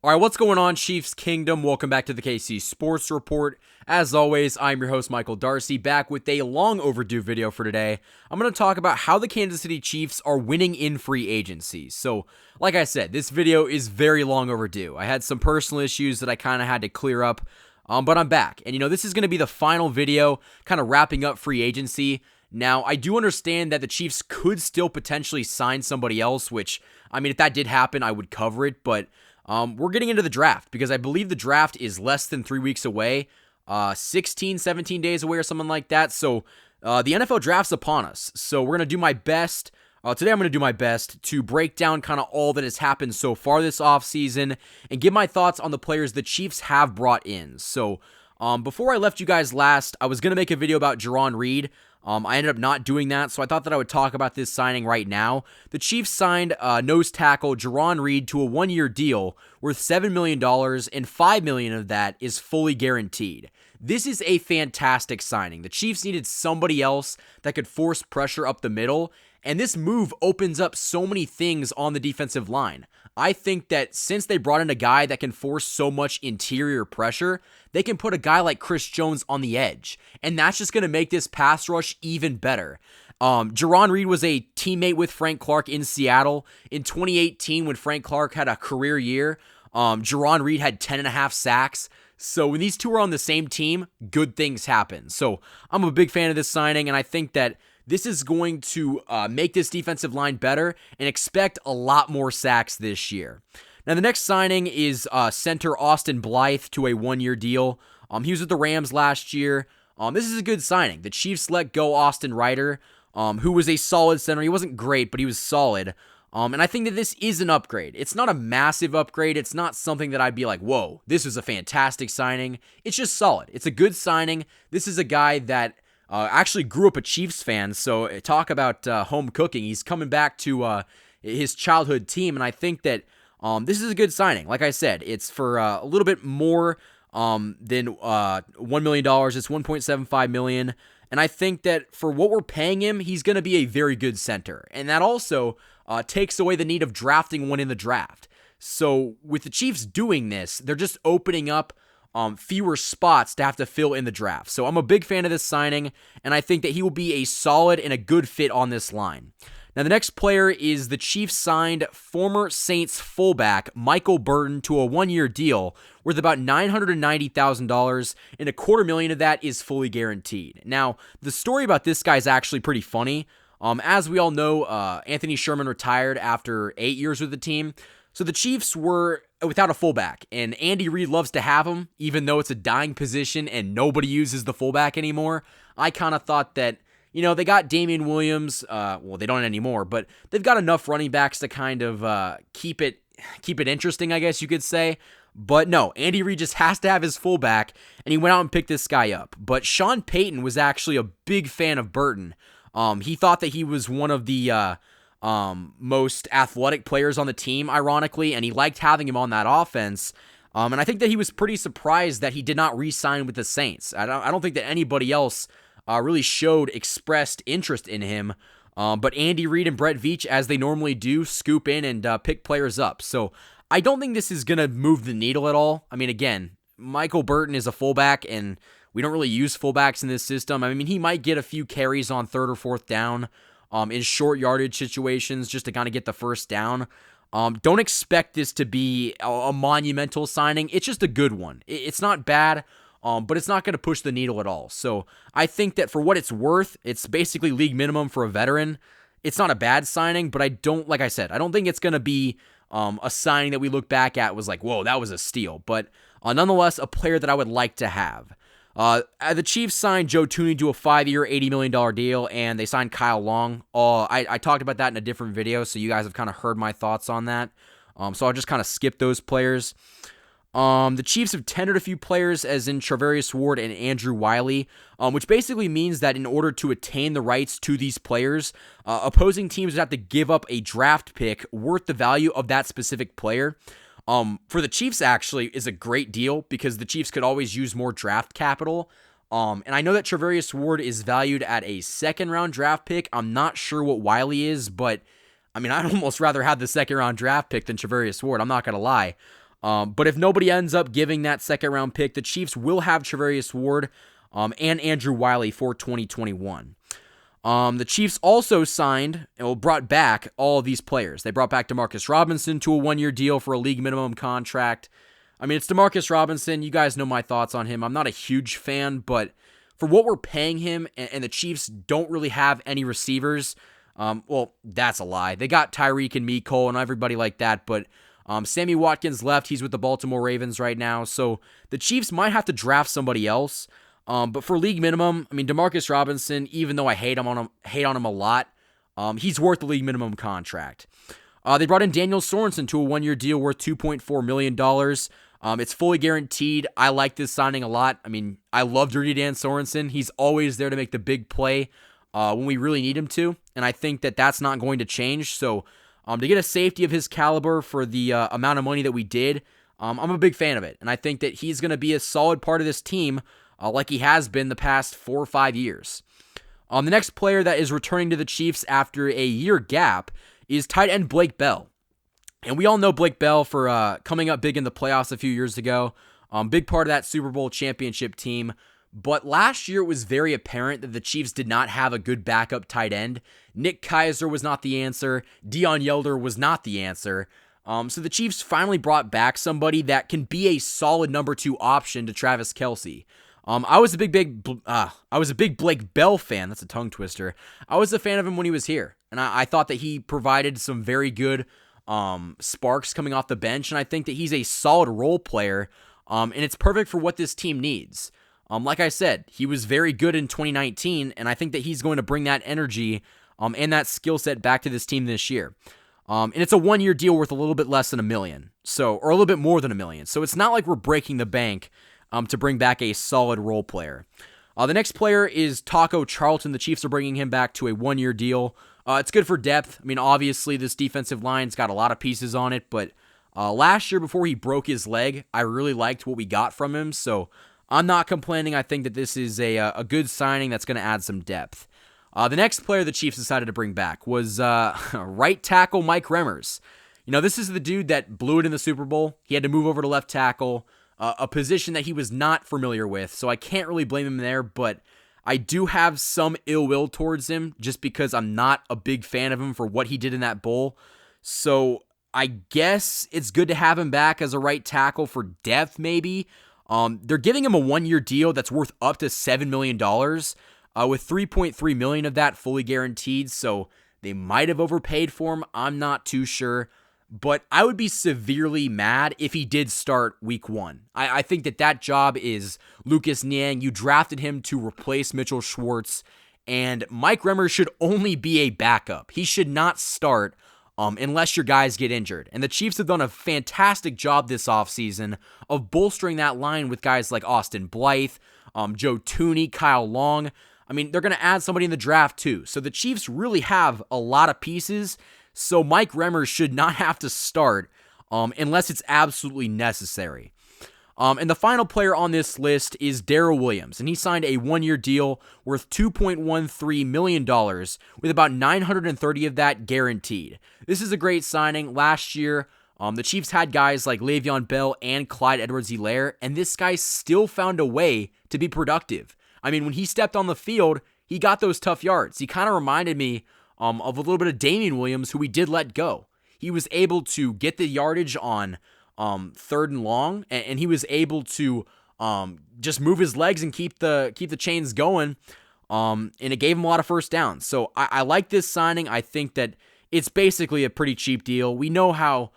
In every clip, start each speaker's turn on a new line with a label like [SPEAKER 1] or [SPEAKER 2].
[SPEAKER 1] All right, what's going on, Chiefs Kingdom? Welcome back to the KC Sports Report. As always, I'm your host, Michael Darcy, back with a long overdue video for today. I'm going to talk about how the Kansas City Chiefs are winning in free agency. So, like I said, this video is very long overdue. I had some personal issues that I kind of had to clear up, but I'm back. And, this is going to be the final video, kind of wrapping up free agency. Now, I do understand that the Chiefs could still potentially sign somebody else, which, if that did happen, I would cover it, but we're getting into the draft because I believe the draft is less than 3 weeks away, 16, 17 days away or something like that. So the NFL draft's upon us. So we're going to do my best. Today I'm going to do my best to break down kind of all that has happened so far this offseason and give my thoughts on the players the Chiefs have brought in. So before I left you guys last, I was going to make a video about Jarran Reed. I ended up not doing that, so I thought that I would talk about this signing right now. The Chiefs signed nose tackle Jarran Reed to a one-year deal worth $7 million, and $5 million of that is fully guaranteed. This is a fantastic signing. The Chiefs needed somebody else that could force pressure up the middle, and this move opens up so many things on the defensive line. I think that since they brought in a guy that can force so much interior pressure, they can put a guy like Chris Jones on the edge, and that's just going to make this pass rush even better. Jarran Reed was a teammate with Frank Clark in Seattle. In 2018, when Frank Clark had a career year, Jarran Reed had 10.5 sacks. So when these two are on the same team, good things happen. So I'm a big fan of this signing, and I think that this is going to make this defensive line better and expect a lot more sacks this year. Now, the next signing is center Austin Blythe to a one-year deal. He was with the Rams last year. This is a good signing. The Chiefs let go Austin Ryder, who was a solid center. He wasn't great, but he was solid. And I think that this is an upgrade. It's not a massive upgrade. It's not something that I'd be like, whoa, this is a fantastic signing. It's just solid. It's a good signing. This is a guy that actually grew up a Chiefs fan, so talk about home cooking. He's coming back to his childhood team, and I think that this is a good signing. Like I said, it's for a little bit more than $1 million. It's $1.75 million, and I think that for what we're paying him, he's going to be a very good center, and that also takes away the need of drafting one in the draft. So with the Chiefs doing this, they're just opening up fewer spots to have to fill in the draft. So I'm a big fan of this signing, and I think that he will be a solid and a good fit on this line. Now, the next player is the Chiefs signed former Saints fullback Michael Burton to a one-year deal worth about $990,000, and $250,000 of that is fully guaranteed. Now, the story about this guy is actually pretty funny. As we all know, Anthony Sherman retired after 8 years with the team, so the Chiefs were without a fullback, and Andy Reid loves to have him, even though it's a dying position and nobody uses the fullback anymore. I kind of thought that, they got Daryl Williams. Well, they don't anymore, but they've got enough running backs to kind of keep it interesting, I guess you could say. But no, Andy Reid just has to have his fullback, and he went out and picked this guy up. But Sean Payton was actually a big fan of Burton. He thought that he was one of the most athletic players on the team, ironically, and he liked having him on that offense. And I think that he was pretty surprised that he did not re-sign with the Saints. I don't think that anybody else really expressed interest in him. But Andy Reid and Brett Veach, as they normally do, scoop in and pick players up. So I don't think this is going to move the needle at all. Again, Michael Burton is a fullback, and we don't really use fullbacks in this system. He might get a few carries on third or fourth down in short yardage situations just to kind of get the first down. Don't expect this to be a monumental signing. It's just a good one. It's not bad, but it's not going to push the needle at all. So I think that for what it's worth, it's basically league minimum for a veteran. It's not a bad signing, but I don't think it's going to be a signing that we look back at was like, whoa, that was a steal. But nonetheless, a player that I would like to have. The Chiefs signed Joe Thuney to a 5-year, $80 million deal, and they signed Kyle Long. I talked about that in a different video, so you guys have kind of heard my thoughts on that. So I'll just kind of skip those players. The Chiefs have tendered a few players, as in Charvarius Ward and Andrew Wiley, which basically means that in order to attain the rights to these players, opposing teams would have to give up a draft pick worth the value of that specific player. For the Chiefs, actually, is a great deal because the Chiefs could always use more draft capital. And I know that Charvarius Ward is valued at a second-round draft pick. I'm not sure what Wiley is, but, I'd almost rather have the second-round draft pick than Charvarius Ward. I'm not going to lie. But if nobody ends up giving that second round pick, the Chiefs will have Travarius Ward and Andrew Wiley for 2021. The Chiefs also brought back all of these players. They brought back Demarcus Robinson to a 1-year deal for a league minimum contract. I mean, it's Demarcus Robinson. You guys know my thoughts on him. I'm not a huge fan, but for what we're paying him, and the Chiefs don't really have any receivers, well, that's a lie. They got Tyreek and Mecole and everybody like that, but Sammy Watkins left. He's with the Baltimore Ravens right now, so the Chiefs might have to draft somebody else. But for league minimum, I mean, Demarcus Robinson, even though I hate on him a lot, he's worth the league minimum contract. They brought in Daniel Sorensen to a 1-year deal worth $2.4 million. It's fully guaranteed. I like this signing a lot. I mean, I love Dirty Dan Sorensen. He's always there to make the big play when we really need him to, and I think that that's not going to change. So to get a safety of his caliber for the amount of money that we did, I'm a big fan of it, and I think that he's going to be a solid part of this team like he has been the past 4 or 5 years. The next player that is returning to the Chiefs after a year gap is tight end Blake Bell. And we all know Blake Bell for coming up big in the playoffs a few years ago. Big part of that Super Bowl championship team. But last year it was very apparent that the Chiefs did not have a good backup tight end. Nick Keiser was not the answer. Dion Yelder was not the answer. So the Chiefs finally brought back somebody that can be a solid number 2 option to Travis Kelce. I was a big Blake Bell fan. That's a tongue twister. I was a fan of him when he was here, and I thought that he provided some very good sparks coming off the bench, and I think that he's a solid role player, and it's perfect for what this team needs. Like I said, he was very good in 2019, and I think that he's going to bring that energy and that skill set back to this team this year. And it's a 1-year deal worth a little bit less than $1 million, or a little bit more than $1 million. So it's not like we're breaking the bank to bring back a solid role player. The next player is Taco Charlton. The Chiefs are bringing him back to a 1-year deal. It's good for depth. I mean, obviously, this defensive line's got a lot of pieces on it, but last year, before he broke his leg, I really liked what we got from him, so I'm not complaining. I think that this is a good signing that's going to add some depth. The next player the Chiefs decided to bring back was right tackle Mike Remmers. You know, this is the dude that blew it in the Super Bowl. He had to move over to left tackle, a position that he was not familiar with, so I can't really blame him there, but I do have some ill will towards him just because I'm not a big fan of him for what he did in that bowl. So I guess it's good to have him back as a right tackle for depth, maybe. They're giving him a 1-year deal that's worth up to $7 million, with $3.3 million of that fully guaranteed, so they might have overpaid for him. I'm not too sure. But I would be severely mad if he did start week 1. I think that job is Lucas Niang. You drafted him to replace Mitchell Schwartz, and Mike Remmers should only be a backup. He should not start unless your guys get injured. And the Chiefs have done a fantastic job this offseason of bolstering that line with guys like Austin Blythe, Joe Tooney, Kyle Long. I mean, they're going to add somebody in the draft too. So the Chiefs really have a lot of pieces. So Mike Remmers should not have to start unless it's absolutely necessary. And the final player on this list is Daryl Williams, and he signed a 1-year deal worth $2.13 million, with about $930 of that guaranteed. This is a great signing. Last year, the Chiefs had guys like Le'Veon Bell and Clyde Edwards-Helaire, and this guy still found a way to be productive. I mean, when he stepped on the field, he got those tough yards. He kind of reminded me of a little bit of Damian Williams, who we did let go. He was able to get the yardage on 3rd and long, and he was able to just move his legs and keep the chains going, and it gave him a lot of first downs. So I like this signing. I think that it's basically a pretty cheap deal. We know how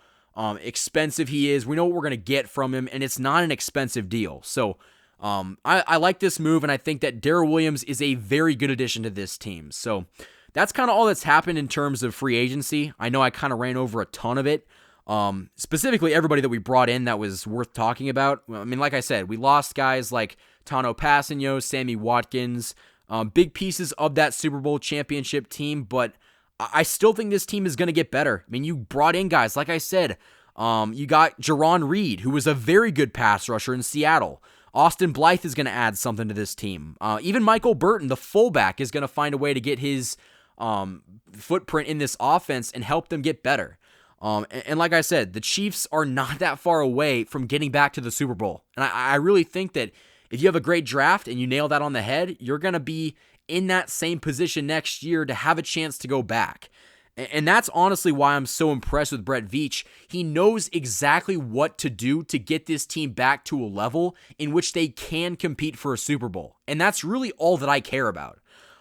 [SPEAKER 1] expensive he is. We know what we're going to get from him, and it's not an expensive deal. So I like this move, and I think that Daryl Williams is a very good addition to this team. So that's kind of all that's happened in terms of free agency. I know I kind of ran over a ton of it. Specifically everybody that we brought in that was worth talking about. I mean, like I said, we lost guys like Tano Passanio, Sammy Watkins, big pieces of that Super Bowl championship team, but I still think this team is going to get better. I mean, you brought in guys, like I said, you got Jarran Reed, who was a very good pass rusher in Seattle. Austin Blythe is going to add something to this team. Even Michael Burton, the fullback, is going to find a way to get his footprint in this offense and help them get better. And like I said, the Chiefs are not that far away from getting back to the Super Bowl. And I really think that if you have a great draft and you nail that on the head, you're going to be in that same position next year to have a chance to go back. And that's honestly why I'm so impressed with Brett Veach. He knows exactly what to do to get this team back to a level in which they can compete for a Super Bowl. And that's really all that I care about.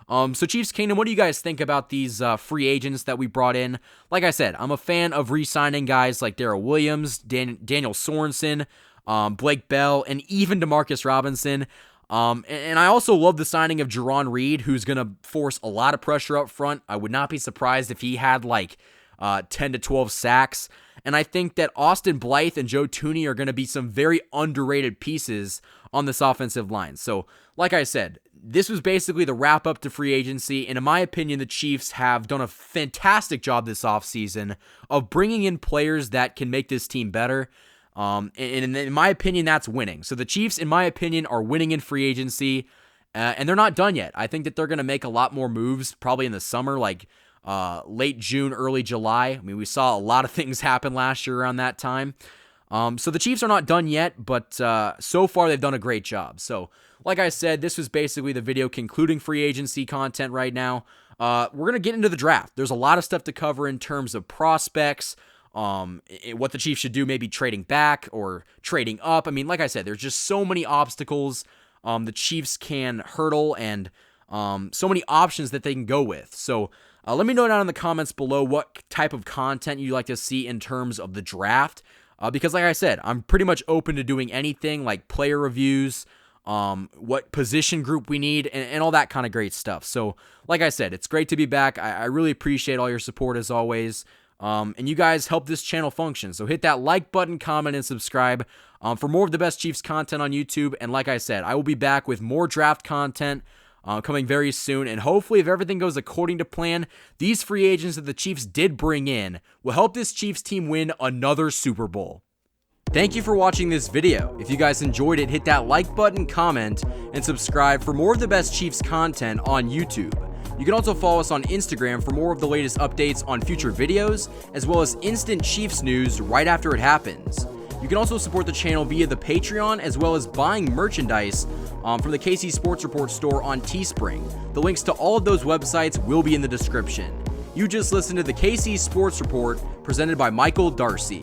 [SPEAKER 1] So Chiefs Kingdom, what do you guys think about these free agents that we brought in? Like I said, I'm a fan of re-signing guys like Daryl Williams, Daniel Sorensen, Blake Bell, and even Demarcus Robinson. And I also love the signing of Jarran Reed, who's going to force a lot of pressure up front. I would not be surprised if he had like 10 to 12 sacks. And I think that Austin Blythe and Joe Thuney are going to be some very underrated pieces on this offensive line. So, like I said, this was basically the wrap up to free agency. And in my opinion, the Chiefs have done a fantastic job this offseason of bringing in players that can make this team better. And in my opinion, that's winning. So the Chiefs, in my opinion, are winning in free agency, and they're not done yet. I think that they're going to make a lot more moves probably in the summer, like late June, early July. I mean, we saw a lot of things happen last year around that time. So the Chiefs are not done yet, but so far they've done a great job. So like I said, this was basically the video concluding free agency content right now. We're going to get into the draft. There's a lot of stuff to cover in terms of prospects, what the Chiefs should do, maybe trading back or trading up. I mean, like I said, there's just so many obstacles the Chiefs can hurdle and so many options that they can go with. So let me know down in the comments below what type of content you'd like to see in terms of the draft. Because like I said, I'm pretty much open to doing anything like player reviews, what position group we need, and all that kind of great stuff. So like I said, it's great to be back. I really appreciate all your support as always. And you guys help this channel function. So hit that like button, comment, and subscribe for more of the best Chiefs content on YouTube. And like I said, I will be back with more draft content coming very soon. And hopefully, if everything goes according to plan, these free agents that the Chiefs did bring in will help this Chiefs team win another Super Bowl. Thank you for watching this video. If you guys enjoyed it, hit that like button, comment, and subscribe for more of the best Chiefs content on YouTube. You can also follow us on Instagram for more of the latest updates on future videos, as well as instant Chiefs news right after it happens. You can also support the channel via the Patreon, as well as buying merchandise from the KC Sports Report store on Teespring. The links to all of those websites will be in the description. You just listened to the KC Sports Report, presented by Michael Darcy.